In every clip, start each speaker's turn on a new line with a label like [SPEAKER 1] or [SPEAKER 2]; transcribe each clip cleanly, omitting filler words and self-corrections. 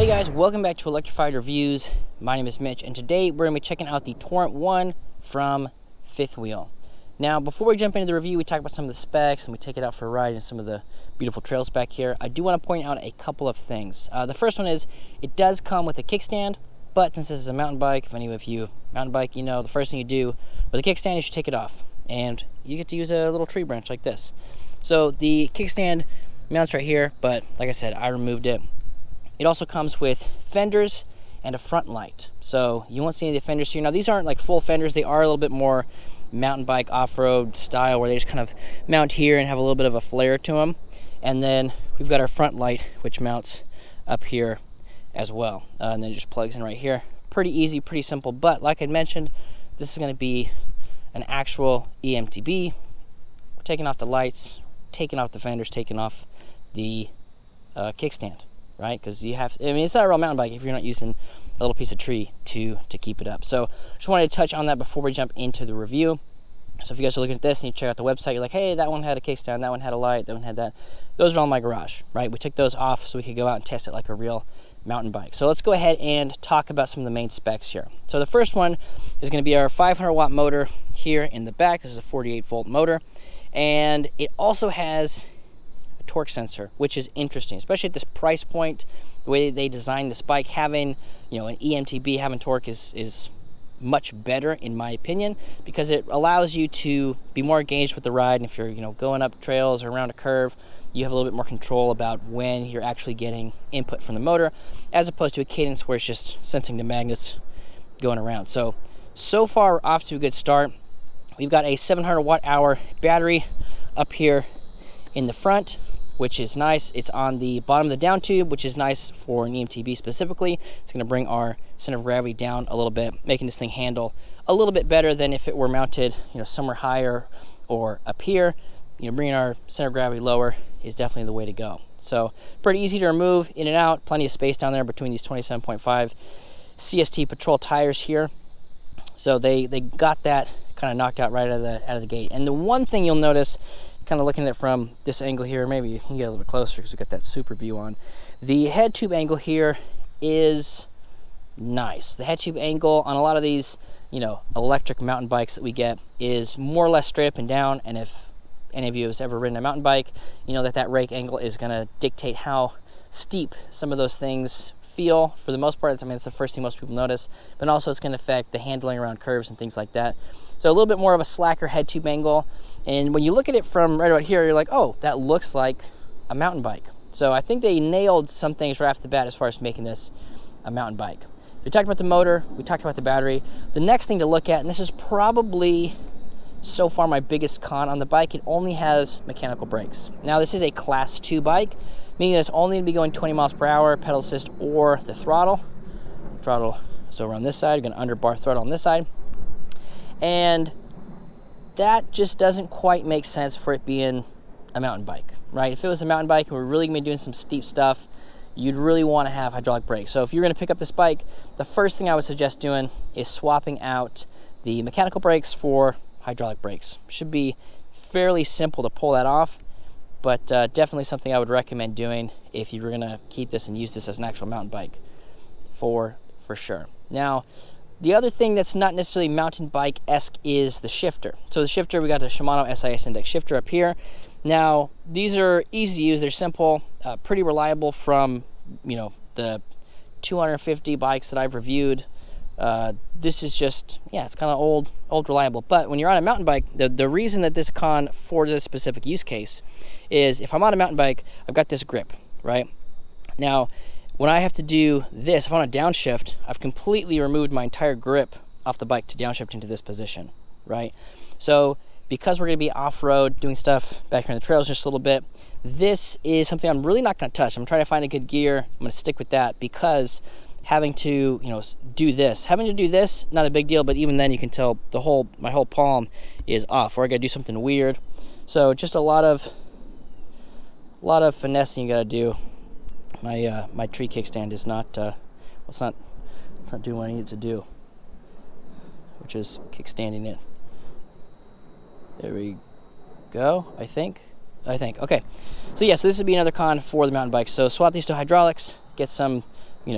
[SPEAKER 1] Hey guys, welcome back to Electrified Reviews. My name is Mitch, and today we're going to be checking out the Torrent 1 from Fifth Wheel. Now, before we jump into the review, we talk about some of the specs and we take it out for a ride and some of the beautiful trails back here. I do want to point out a couple of things. The first one is it does come with a kickstand, but since this is a mountain bike, if any of you mountain bike, you know the first thing you do with a kickstand is you take it off, and you get to use a little tree branch like this. So the kickstand mounts right here, but like I said, I removed it. It also comes with fenders and a front light. So you won't see any of the fenders here. Now these aren't like full fenders, they are a little bit more mountain bike off-road style where they just kind of mount here and have a little bit of a flare to them. And then we've got our front light which mounts up here as well. And then it just plugs in right here. Pretty easy, pretty simple, but like I mentioned, this is going to be an actual eMTB. We're taking off the lights, taking off the fenders, taking off the kickstand. Right, because you have, I mean, it's not a real mountain bike if you're not using a little piece of tree to keep it up. So just wanted to touch on that before we jump into the review. So if you guys are looking at this and you check out the website, you're like, hey, that one had a kickstand, that one had a light, that one had that. Those are all in my garage, right? We took those off so we could go out and test it like a real mountain bike. So let's go ahead and talk about some of the main specs here. So the first one is going to be our 500 watt motor here in the back. This is a 48 volt motor, and it also has torque sensor, which is interesting, especially at this price point. The way they designed this bike, having an eMTB, having torque is much better in my opinion, because it allows you to be more engaged with the ride. And if you're going up trails or around a curve, you have a little bit more control about when you're actually getting input from the motor, as opposed to a cadence where it's just sensing the magnets going around. So far we're off to a good start. We've got a 700 watt hour battery up here in the front, which is nice. It's on the bottom of the down tube, which is nice for an eMTB specifically. It's going to bring our center of gravity down a little bit, making this thing handle a little bit better than if it were mounted somewhere higher or up here. Bringing our center of gravity lower is definitely the way to go. So pretty easy to remove in and out. Plenty of space down there between these 27.5 CST Patrol tires here. So they got that kind of knocked out right out of the gate. And the one thing you'll notice, kind of looking at it from this angle here, maybe you can get a little bit closer because we've got that super view on. The head tube angle here is nice. The head tube angle on a lot of these, electric mountain bikes that we get is more or less straight up and down. And if any of you has ever ridden a mountain bike, you know that rake angle is going to dictate how steep some of those things feel. For the most part, I mean, it's the first thing most people notice, but also it's going to affect the handling around curves and things like that. So a little bit more of a slacker head tube angle. And when you look at it from right about here, you're like, oh, that looks like a mountain bike. So I think they nailed some things right off the bat as far as making this a mountain bike. We talked about the motor, we talked about the battery. The next thing to look at, and this is probably so far my biggest con on the bike, it only has mechanical brakes. Now this is a class 2 bike, meaning it's only going to be going 20 miles per hour, pedal assist or the throttle. Throttle, so we're on this side, we're going to underbar throttle on this side. And that just doesn't quite make sense for it being a mountain bike, right? If it was a mountain bike and we're really gonna be doing some steep stuff, you'd really wanna have hydraulic brakes. So if you're gonna pick up this bike, the first thing I would suggest doing is swapping out the mechanical brakes for hydraulic brakes. Should be fairly simple to pull that off, but definitely something I would recommend doing if you were gonna keep this and use this as an actual mountain bike, for sure. Now, the other thing that's not necessarily mountain bike-esque is the shifter. So the shifter, we got the Shimano SIS Index shifter up here. Now, these are easy to use, they're simple, pretty reliable from, the 250 bikes that I've reviewed. This is just, it's kind of old reliable. But when you're on a mountain bike, the reason that this con for this specific use case is if I'm on a mountain bike, I've got this grip, right? Now, when I have to do this, if I'm on a downshift, I've completely removed my entire grip off the bike to downshift into this position, right? So because we're going to be off-road, doing stuff back here in the trails just a little bit, this is something I'm really not going to touch. I'm trying to find a good gear. I'm going to stick with that because having to, do this, not a big deal, but even then you can tell my whole palm is off, or I got to do something weird. So just a lot of finessing you got to do. My tree kickstand is not doing what I need it to do, which is kickstanding it. There we go, I think. Okay. So yeah, so this would be another con for the mountain bike. So swap these to hydraulics, get some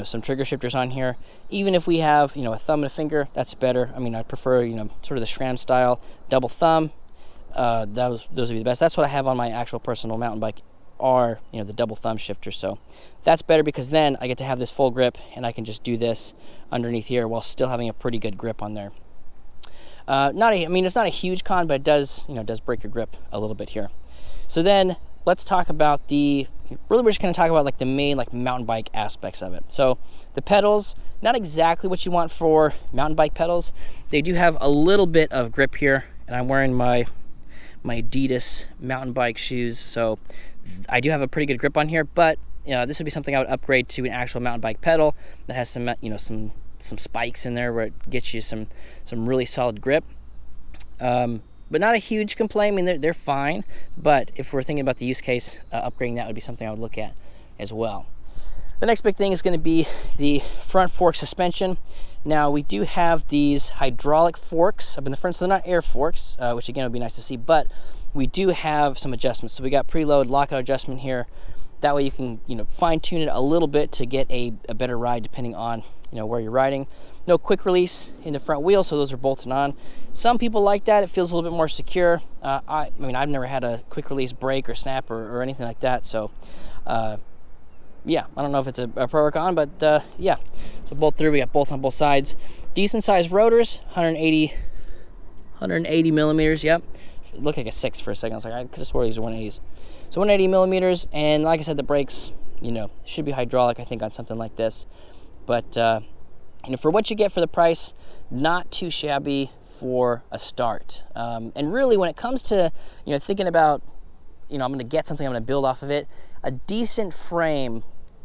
[SPEAKER 1] some trigger shifters on here. Even if we have, a thumb and a finger, that's better. I mean, I prefer, sort of the SRAM style double thumb. Those would be the best. That's what I have on my actual personal mountain bike, are, the double thumb shifter. So that's better because then I get to have this full grip and I can just do this underneath here while still having a pretty good grip on there. It's not a huge con, but it does, does break your grip a little bit here. So then let's talk about we're just going to talk about like the main like mountain bike aspects of it. So the pedals, not exactly what you want for mountain bike pedals. They do have a little bit of grip here, and I'm wearing my Adidas mountain bike shoes, so I do have a pretty good grip on here, but this would be something I would upgrade to an actual mountain bike pedal that has some spikes in there where it gets you some really solid grip. But not a huge complaint. I mean, they're fine, but if we're thinking about the use case, upgrading that would be something I would look at as well. The next big thing is going to be the front fork suspension. Now, we do have these hydraulic forks up in the front, so they're not air forks, which again would be nice to see, but we do have some adjustments. So we got preload lockout adjustment here. That way you can, fine tune it a little bit to get a better ride depending on, where you're riding. No quick release in the front wheel, so those are bolted on. Some people like that. It feels a little bit more secure. I've never had a quick release brake or snap or anything like that. So, yeah, I don't know if it's a pro or con, but yeah. So bolt through, we got bolts on both sides. Decent sized rotors, 180 millimeters. Yep. It looked like a 6 for a second. I was like, I could have swore these are 180s. So 180 millimeters, and like I said, the brakes, should be hydraulic, I think, on something like this. But for what you get for the price, not too shabby for a start. And really, when it comes to thinking about I'm going to get something, I'm going to build off of it, a decent frame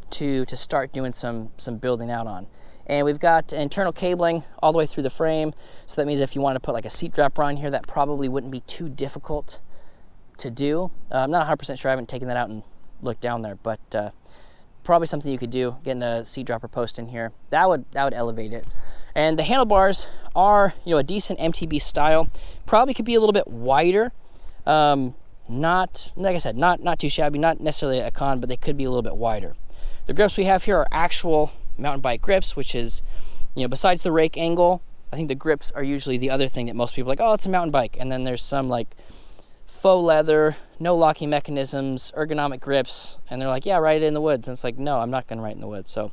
[SPEAKER 1] to start doing some building out on. And we've got internal cabling all the way through the frame, so that means if you want to put like a seat dropper on here, that probably wouldn't be too difficult to do. I'm not 100% sure. I haven't taken that out and looked down there, but probably something you could do, getting a seat dropper post in here. That would elevate it. And the handlebars are, a decent eMTB style. Probably could be a little bit wider. Not, like I said, not too shabby, not necessarily a con, but they could be a little bit wider. The grips we have here are actual mountain bike grips, which is, besides the rake angle, I think the grips are usually the other thing that most people are like, oh, it's a mountain bike. And then there's some like faux leather, no locking mechanisms, ergonomic grips, and they're like, yeah, ride it in the woods. And it's like, no, I'm not going to ride in the woods. So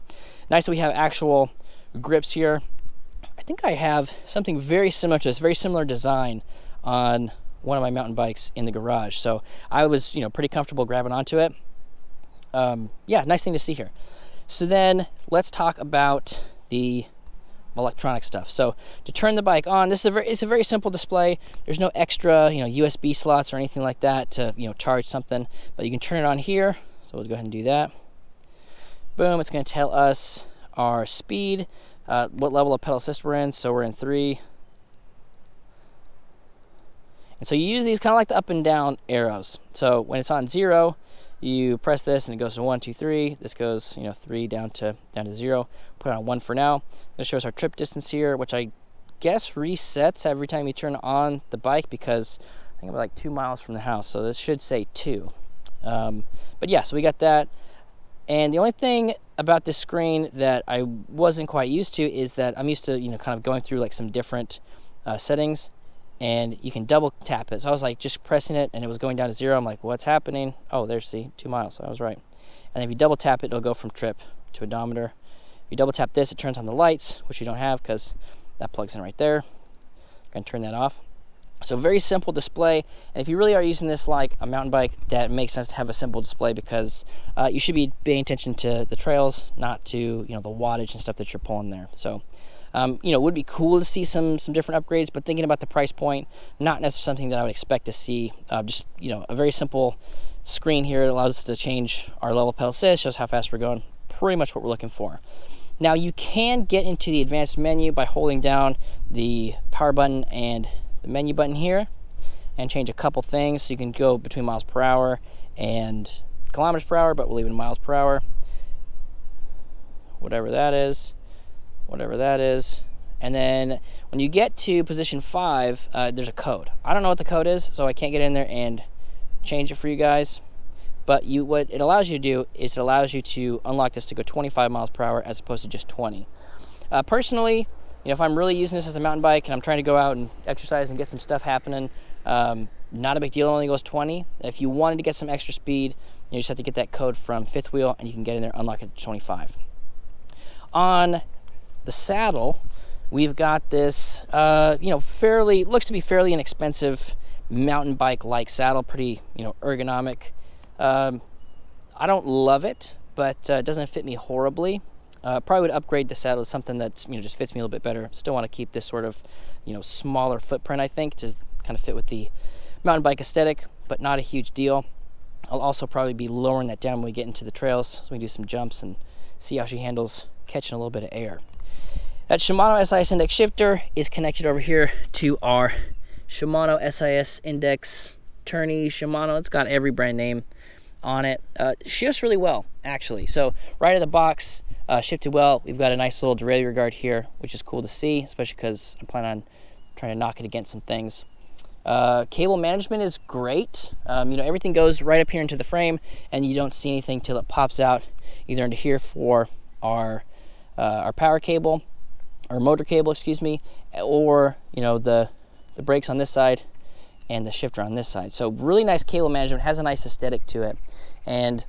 [SPEAKER 1] nice that we have actual grips here. I think I have something very similar to this, very similar design on one of my mountain bikes in the garage. So I was, pretty comfortable grabbing onto it. Yeah, nice thing to see here. So then let's talk about the electronic stuff. So to turn the bike on, it's a very simple display. There's no extra, USB slots or anything like that to, charge something, but you can turn it on here. So we'll go ahead and do that. Boom, it's going to tell us our speed, what level of pedal assist we're in. So we're in 3. And so you use these kind of like the up and down arrows. So when it's on 0, you press this and it goes to 1, 2, 3. This goes, 3 down to 0. Put it on 1 for now. This shows our trip distance here, which I guess resets every time you turn on the bike, because I think I'm like 2 miles from the house. So this should say 2. But yeah, so we got that. And the only thing about this screen that I wasn't quite used to is that I'm used to, kind of going through like some different settings. And you can double tap it. So I was like just pressing it and it was going down to 0. I'm like, what's happening? Oh, there's, see, 2 miles. So I was right. And if you double tap it, it'll go from trip to odometer. If you double tap this, it turns on the lights, which you don't have because that plugs in right there. I'm going to turn that off. So very simple display. And if you really are using this like a mountain bike, that makes sense to have a simple display, because you should be paying attention to the trails, not to, the wattage and stuff that you're pulling there. So it would be cool to see some different upgrades, but thinking about the price point, not necessarily something that I would expect to see. Just, a very simple screen here. It allows us to change our level of pedal assist, shows how fast we're going, pretty much what we're looking for. Now, you can get into the advanced menu by holding down the power button and the menu button here and change a couple things. So you can go between miles per hour and kilometers per hour, but we'll leave it in miles per hour. Whatever that is. And then when you get to position 5, there's a code. I don't know what the code is, so I can't get in there and change it for you guys. But what it allows you to do is it allows you to unlock this to go 25 miles per hour as opposed to just 20. Personally, if I'm really using this as a mountain bike and I'm trying to go out and exercise and get some stuff happening, not a big deal, it only goes 20. If you wanted to get some extra speed, you just have to get that code from Fifth Wheel and you can get in there, unlock it to 25. On the saddle, we've got this, looks to be fairly inexpensive mountain bike-like saddle, pretty, ergonomic. I don't love it, but it doesn't fit me horribly. Probably would upgrade the saddle to something that just fits me a little bit better. Still want to keep this sort of smaller footprint, I think, to kind of fit with the mountain bike aesthetic, but not a huge deal. I'll also probably be lowering that down when we get into the trails, so we do some jumps and see how she handles catching a little bit of air. That Shimano SIS Index shifter is connected over here to our Shimano SIS Index tourney. Shimano, it's got every brand name on it. Shifts really well, actually. So right out of the box, shifted well. We've got a nice little derailleur guard here, which is cool to see, especially because I plan on trying to knock it against some things. Cable management is great. Everything goes right up here into the frame, and you don't see anything till it pops out either into here for our power cable, or motor cable, excuse me, or the brakes on this side and the shifter on this side. So really nice cable management, has a nice aesthetic to it, and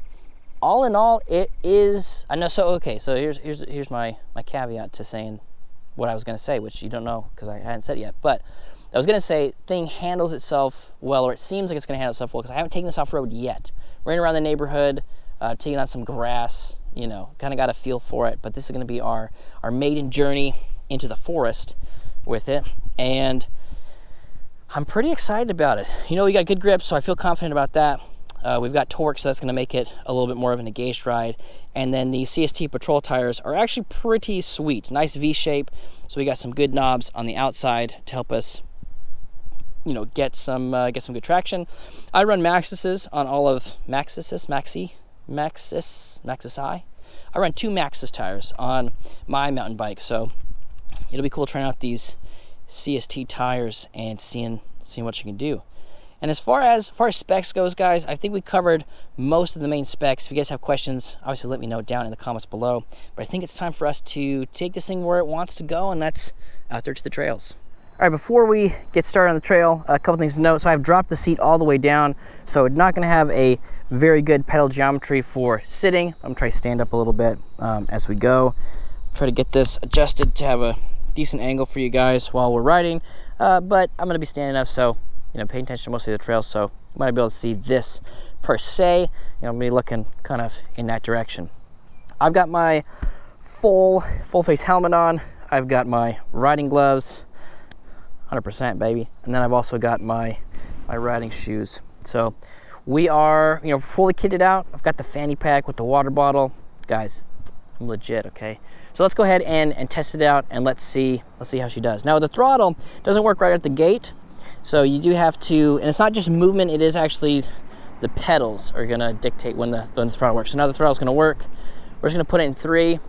[SPEAKER 1] all in all, it is. I know. So okay. So here's my caveat to saying what I was going to say, which you don't know because I hadn't said it yet. But I was going to say, thing handles itself well, or it seems like it's going to handle itself well, because I haven't taken this off road yet. Running around the neighborhood, taking on some grass, kind of got a feel for it. But this is going to be our maiden journey into the forest with it, and I'm pretty excited about it. We got good grip, so I feel confident about that. We've got torque, so that's going to make it a little bit more of an engaged ride. And then the CST Patrol tires are actually pretty sweet. Nice V shape, so we got some good knobs on the outside to help us, get some good traction. I run Maxxis on all of Maxxis. I run 2 Maxxis tires on my mountain bike, so it'll be cool trying out these CST tires and seeing what you can do. And as far as specs goes, guys, I think we covered most of the main specs. If you guys have questions, obviously let me know down in the comments below. But I think it's time for us to take this thing where it wants to go, and that's out there to the trails. All right, before we get started on the trail, a couple things to note. So I've dropped the seat all the way down, so it's not going to have a very good pedal geometry for sitting. I'm going to try to stand up a little bit as we go. Try to get this adjusted to have a decent angle for you guys while we're riding. But I'm going to be standing up, so paying attention to mostly the trails, so you might be able to see this per se. I'm going to be looking kind of in that direction. I've got my full face helmet on. I've got my riding gloves, 100% baby, and then I've also got my riding shoes. So we are fully kitted out. I've got the fanny pack with the water bottle. Guys, I'm legit, okay? So let's go ahead and test it out, and let's see how she does. Now the throttle doesn't work right at the gate, so you do have to, and it's not just movement, it is actually the pedals are gonna dictate when the throttle works. So now the throttle's gonna work. We're just gonna put it in 3.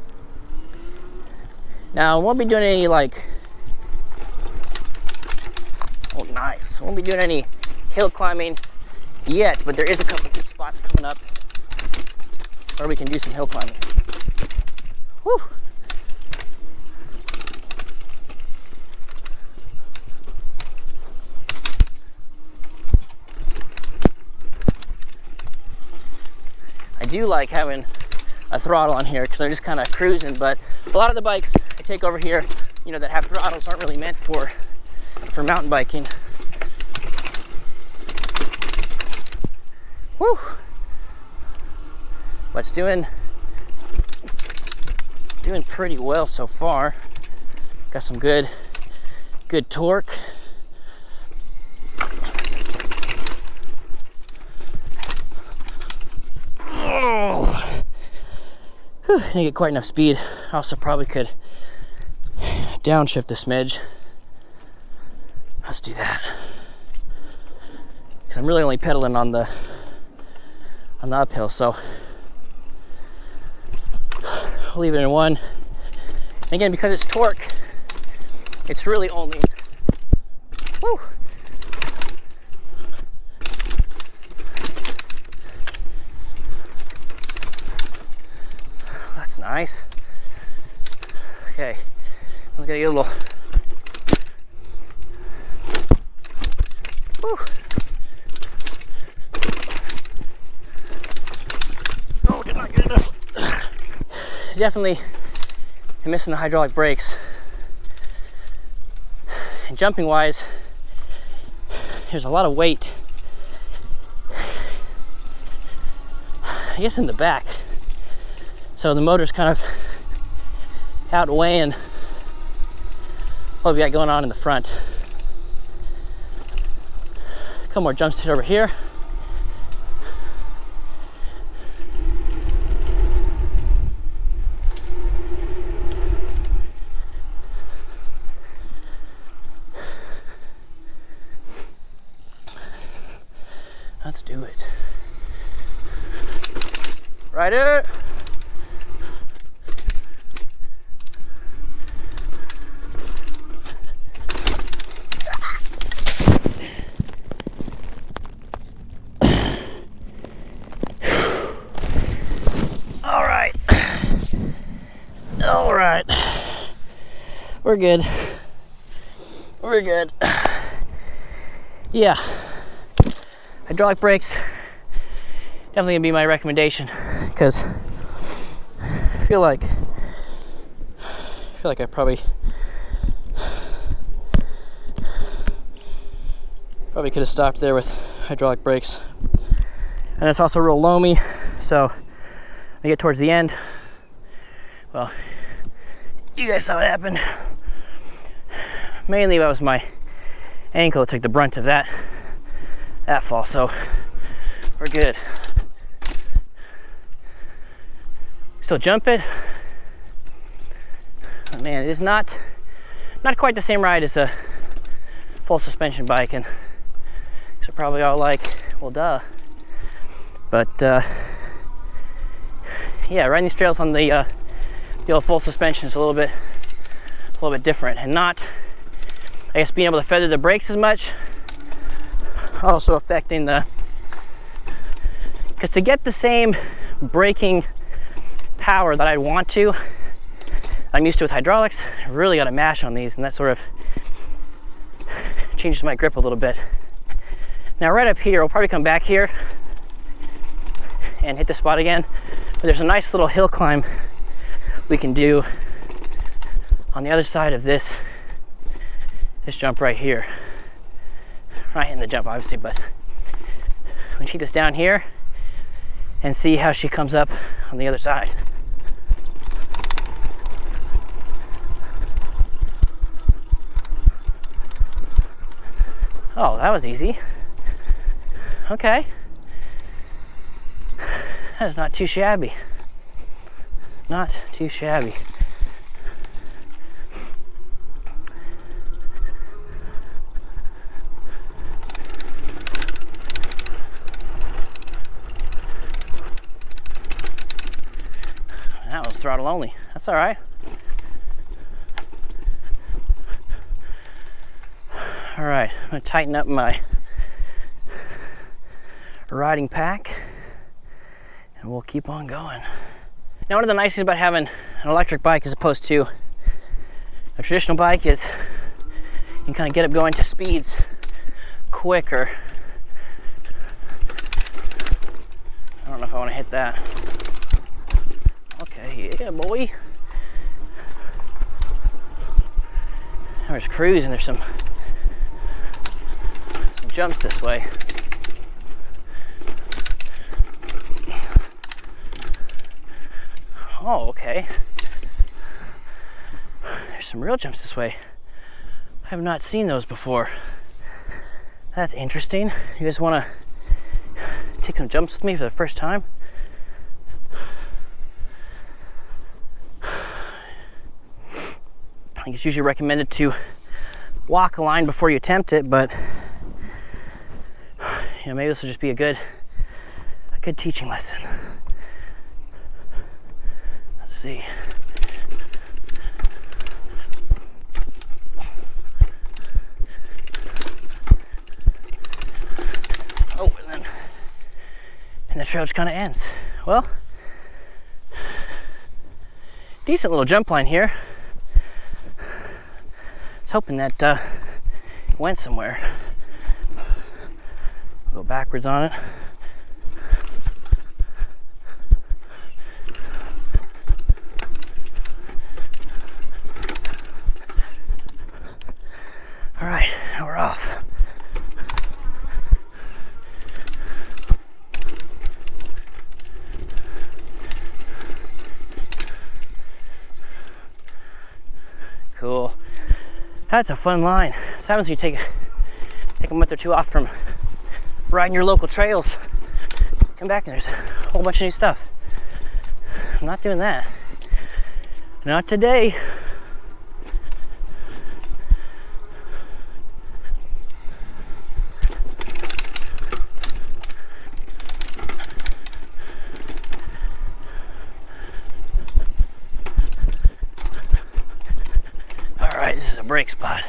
[SPEAKER 1] Now I won't be doing any oh nice, I won't be doing any hill climbing yet, but there is a couple good spots coming up where we can do some hill climbing. Whew. I do like having a throttle on here because I'm just kind of cruising, but a lot of the bikes I take over here, that have throttles aren't really meant for mountain biking. Woo! But it's doing pretty well so far. Got some good torque. Didn't get quite enough speed. I also probably could downshift a smidge. Let's do that. Because I'm really only pedaling on the uphill, so I'll leave it in 1. And again, because it's torque, it's really only nice. Okay, I'm gonna get a little. Whew. Oh, did not get enough. Definitely am missing the hydraulic brakes. And jumping wise, there's a lot of weight, I guess, in the back. So the motor's kind of outweighing what we got going on in the front. A couple more jumps over here. Let's do it. Rider. All right. We're good. We're good. Yeah. Hydraulic brakes definitely gonna be my recommendation, because I feel like I probably could have stopped there with hydraulic brakes. And it's also real loamy, so when I get towards the end, well, you guys saw what happened. Mainly that was my ankle that took the brunt of that fall, so we're good. Still jump it. But man, it is not quite the same ride as a full suspension bike, and so probably all like, well, duh. But yeah, riding these trails on the old full suspension is a little bit different, and not, I guess, being able to feather the brakes as much. Also affecting because to get the same braking power that I'd want to, I'm used to with hydraulics, I really got to mash on these, and that sort of changes my grip a little bit. Now right up here, we'll probably come back here and hit the spot again, but there's a nice little hill climb we can do on the other side of this jump right here. Not hitting the jump obviously, but we can take this down here and see how she comes up on the other side. Oh, that was easy. Okay. That is not too shabby. Not too shabby. That was throttle only. That's all right. All right, I'm gonna tighten up my riding pack and we'll keep on going. Now, one of the nice things about having an electric bike as opposed to a traditional bike is you can kind of get up going to speeds quicker. I don't know if I want to hit that. Okay, yeah, boy. There's cruising. There's some jumps this way. Oh, okay. There's some real jumps this way. I have not seen those before. That's interesting. You guys want to take some jumps with me for the first time? I think it's usually recommended to walk a line before you attempt it, but you know, maybe this will just be a good teaching lesson. Let's see. Oh, and the trail just kind of ends. Well, decent little jump line here. I was hoping that it went somewhere. Go backwards on it. All right, now we're off. Cool. That's a fun line. This happens when you take a month or two off from riding your local trails. Come back and there's a whole bunch of new stuff. I'm not doing that. Not today. All right, this is a brake spot.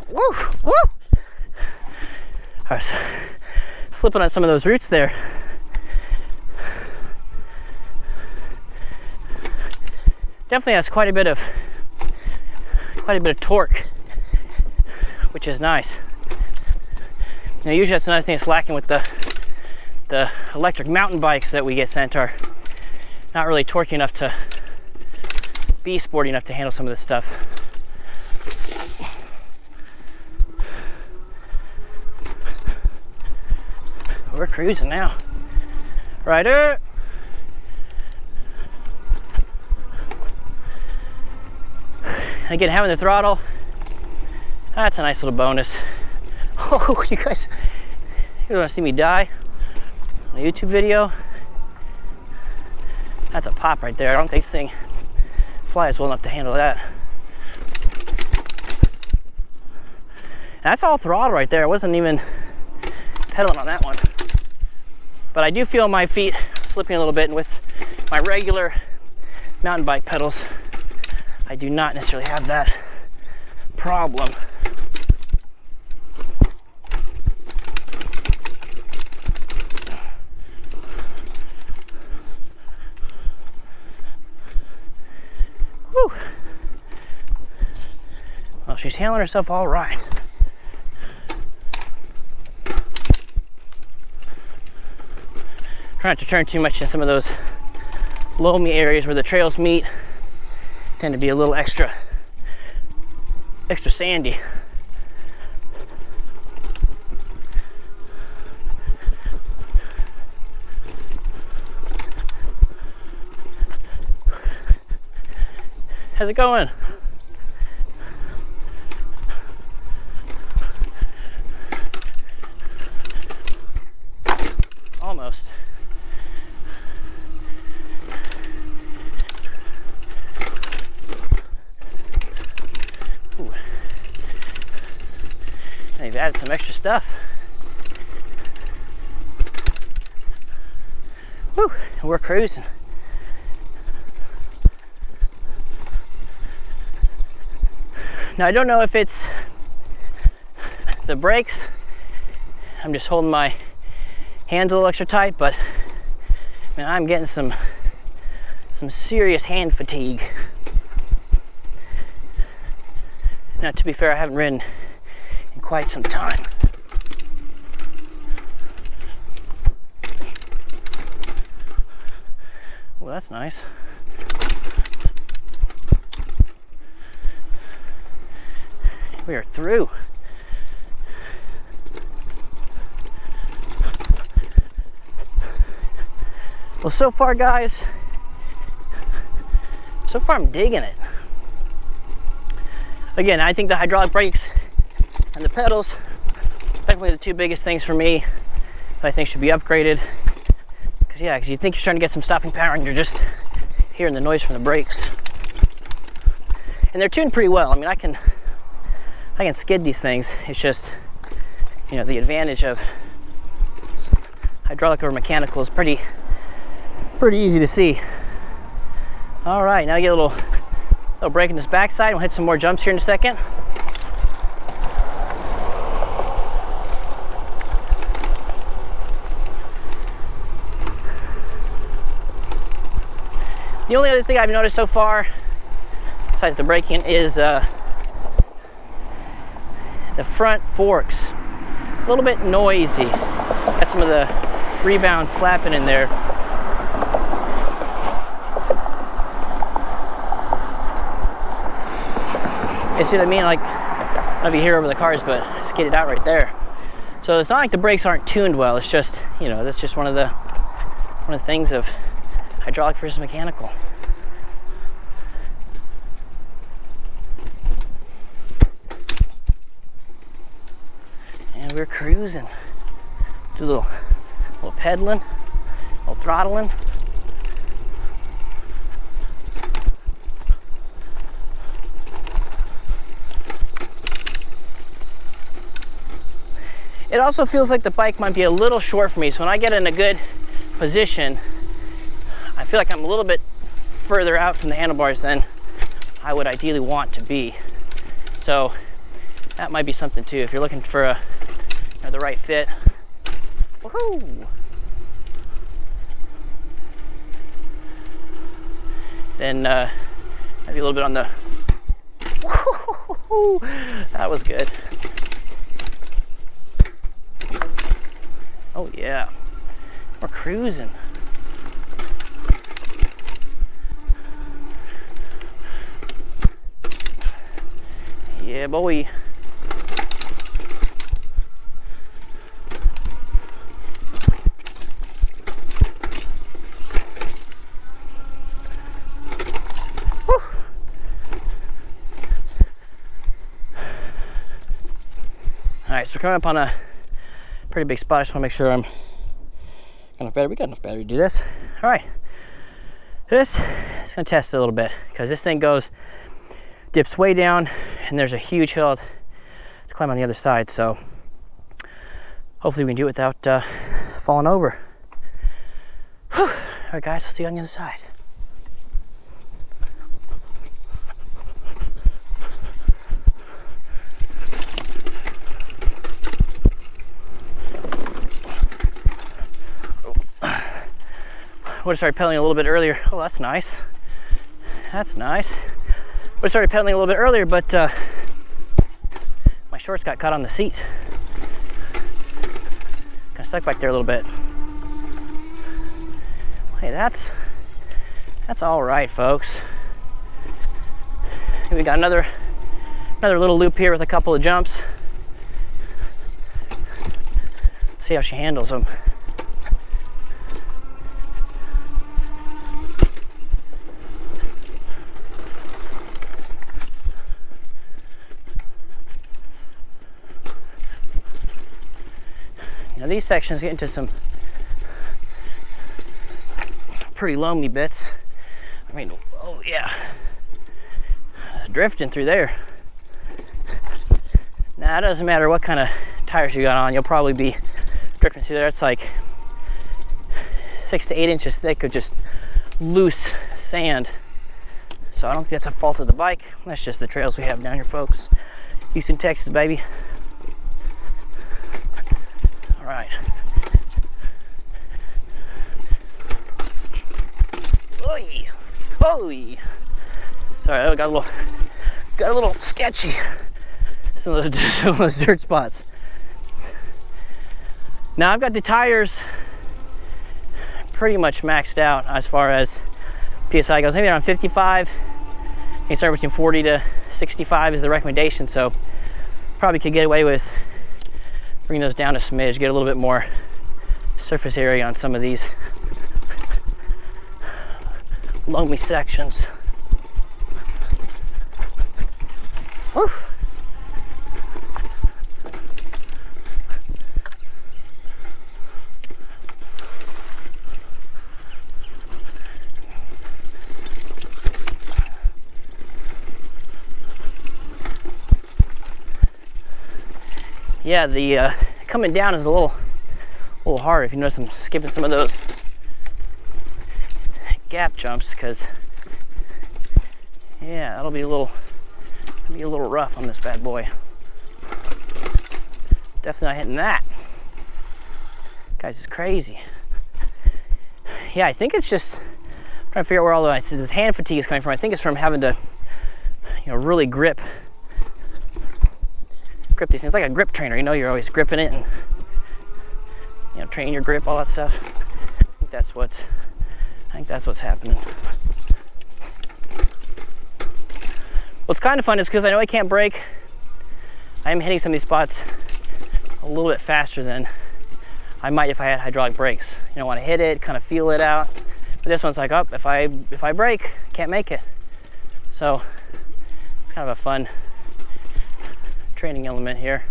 [SPEAKER 1] Woo! Woo! I was slipping on some of those roots there. Definitely has quite a bit of torque, which is nice. Now, usually that's another thing that's lacking with the electric mountain bikes that we get sent, are not really torquey enough to be sporty enough to handle some of this stuff. We're cruising now. Rider. Again, having the throttle, that's a nice little bonus. Oh, you guys want to see me die on a YouTube video? That's a pop right there. I don't think this thing flies well enough to handle that. That's all throttle right there. I wasn't even pedaling on that one. But I do feel my feet slipping a little bit, and with my regular mountain bike pedals, I do not necessarily have that problem. Whew. Well, she's handling herself all right. Try not to turn too much in some of those loamy areas where the trails meet. Tend to be a little extra sandy. How's it going? Almost. Ooh. They've added some extra stuff. Whew, we're cruising. Now, I don't know if it's the brakes. I'm just holding my hands a little extra tight, but man, I'm getting some serious hand fatigue. Now, to be fair, I haven't ridden in quite some time. Well, that's nice. We are through. Well, so far, guys, I'm digging it. Again, I think the hydraulic brakes and the pedals, definitely the two biggest things for me that I think should be upgraded. Because you think you're trying to get some stopping power and you're just hearing the noise from the brakes. And they're tuned pretty well. I mean, I can skid these things. It's just, the advantage of hydraulic over mechanical is pretty easy to see. All right, now you get a little break in this backside. We'll hit some more jumps here in a second. The only other thing I've noticed so far, besides the braking, is the front forks. A little bit noisy. Got some of the rebound slapping in there. You see what I mean? Like, I don't know if you hear over the cars, but I skidded out right there. So it's not like the brakes aren't tuned well. It's just, you know, that's just one of the things of hydraulic versus mechanical. And we're cruising. Do a little pedaling, a little throttling. It also feels like the bike might be a little short for me, so when I get in a good position, I feel like I'm a little bit further out from the handlebars than I would ideally want to be. So that might be something too, if you're looking for the right fit. Woohoo! Then maybe a little bit on the. Woo-hoo-hoo-hoo. That was good. Oh yeah, we're cruising. Yeah, boy. Woo. All right, so we're coming up on a pretty big spot. I just want to make sure I'm got enough battery. We got enough battery to do this. All right, this is gonna test it a little bit because this thing dips way down, and there's a huge hill to climb on the other side. So hopefully we can do it without falling over. Whew. All right, guys, I'll see you on the other side. Would have started pedaling a little bit earlier. Oh, that's nice. That's nice. Would have started pedaling a little bit earlier, but my shorts got caught on the seat. Kind of stuck back there a little bit. Hey, that's all right, folks. We got another little loop here with a couple of jumps. See how she handles them. Now these sections get into some pretty loamy bits. I mean, oh yeah, drifting through there. Now it doesn't matter what kind of tires you got on, you'll probably be drifting through there. It's like 6 to 8 inches thick of just loose sand. So I don't think that's a fault of the bike. That's just the trails we have down here, folks. Houston, Texas, baby. All right. Oi, oi. Sorry, I got a little sketchy. Some of those dirt spots. Now I've got the tires pretty much maxed out as far as PSI goes. Maybe around 55. You start between 40 to 65 is the recommendation. So probably could get away with bring those down a smidge, get a little bit more surface area on some of these loamy sections. Woo. Yeah, the coming down is a little hard. If you notice, I'm skipping some of those gap jumps because, yeah, that'll be a little rough on this bad boy. Definitely not hitting that. Guys, it's crazy. Yeah, I think it's just trying to figure out where all this hand fatigue is coming from. I think it's from having to, really grip these things. It's like a grip trainer, you're always gripping it and, training your grip, all that stuff. I think that's what's happening. What's kind of fun is because I know I can't brake, I am hitting some of these spots a little bit faster than I might if I had hydraulic brakes. I want to hit it, kind of feel it out. But this one's like, oh, if I brake, can't make it. So it's kind of a fun training element here.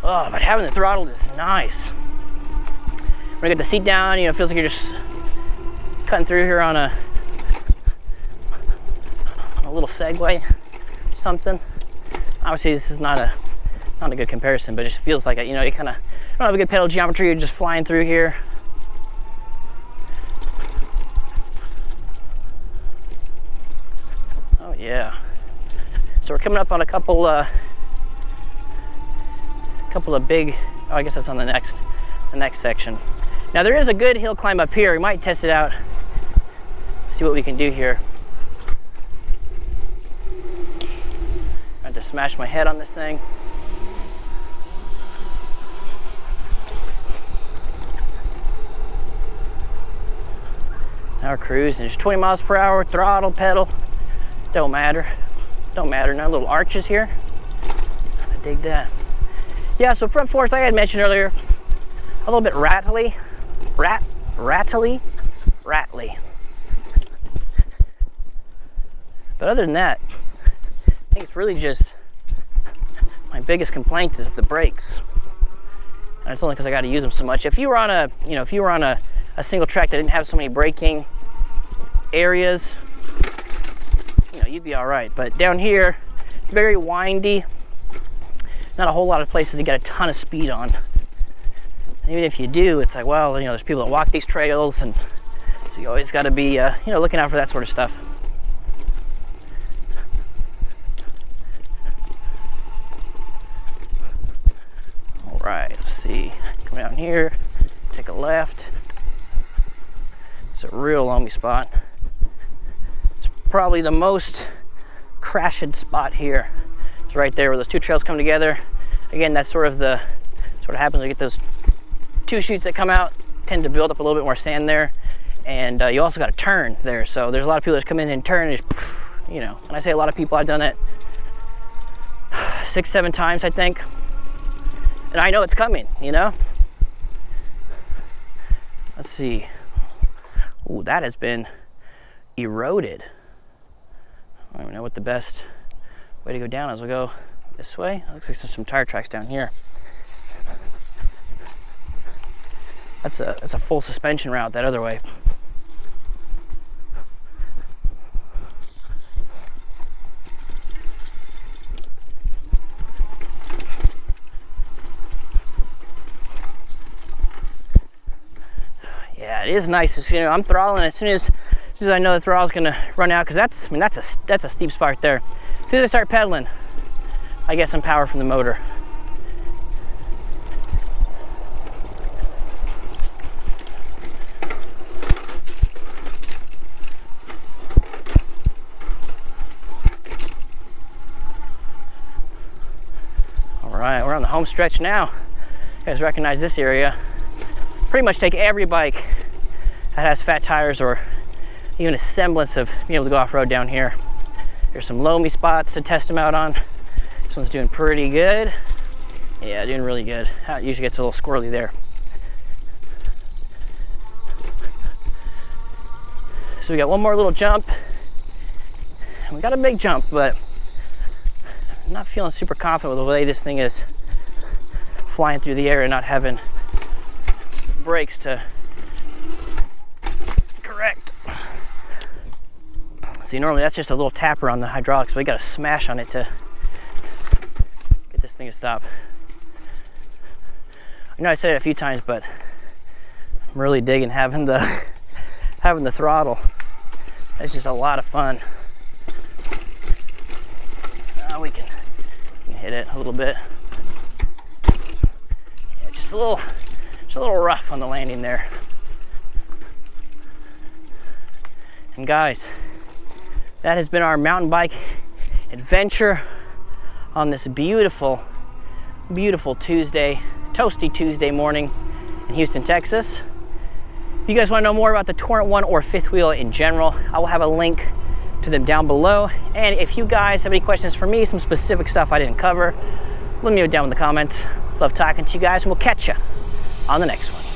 [SPEAKER 1] Oh, but having the throttle is nice. When I get the seat down, it feels like you're just cutting through here on a little Segway or something. Obviously, this is not a good comparison, but it just feels like it. You kind of don't have a good pedal geometry. You're just flying through here. Oh yeah. So we're coming up on a couple of big. Oh, I guess that's on the next section. Now there is a good hill climb up here. We might test it out. See what we can do here. I had to smash my head on this thing. Now we're cruising, just 20 miles per hour, throttle, pedal, don't matter. Now little arches here, I dig that. Yeah, so front forks, like I had mentioned earlier, a little bit rattly. But other than that, I think it's really just, my biggest complaint is the brakes. And it's only because I got to use them so much. If you were on a single track that didn't have so many braking areas, you'd be all right. But down here, very windy, not a whole lot of places to get a ton of speed on. And even if you do, it's like, well, there's people that walk these trails, and so you always got to be, looking out for that sort of stuff. All right, let's see. Come down here, take a left. It's a real loamy spot. It's probably the most crashed spot here. It's right there where those two trails come together. Again, that's sort of happens. We get those two chutes that come out, tend to build up a little bit more sand there, and you also got a turn there. So there's a lot of people that come in and turn, and just, when I say a lot of people, I've done it 6-7 times, I think, and I know it's coming. Let's see. Ooh, that has been eroded. I don't even know what the best way to go down is. We'll go this way. It looks like there's some tire tracks down here. That's a full suspension route that other way. Yeah, it is nice. I'm throttling as soon as I know the throttle's gonna run out, because that's a steep spot right there. As soon as I start pedaling, I get some power from the motor. All right, we're on the home stretch now. You guys recognize this area. Pretty much take every bike that has fat tires or even a semblance of being able to go off-road down here. There's some loamy spots to test them out on. This one's doing pretty good. Yeah, doing really good. It usually gets a little squirrely there. So we got one more little jump. And we got a big jump, but I'm not feeling super confident with the way this thing is flying through the air and not having brakes to correct. See, normally that's just a little tapper on the hydraulics, but we got to smash on it to get this thing to stop. I know I said it a few times, but I'm really digging having the throttle. It's just a lot of fun. Now we can hit it a little bit. Just a little rough on the landing there. And guys, that has been our mountain bike adventure on this beautiful, beautiful Tuesday, toasty Tuesday morning in Houston, Texas. If you guys want to know more about the Torrent 1 or fifth wheel in general, I will have a link to them down below. And if you guys have any questions for me, some specific stuff I didn't cover, let me know down in the comments. Love talking to you guys, and we'll catch you on the next one.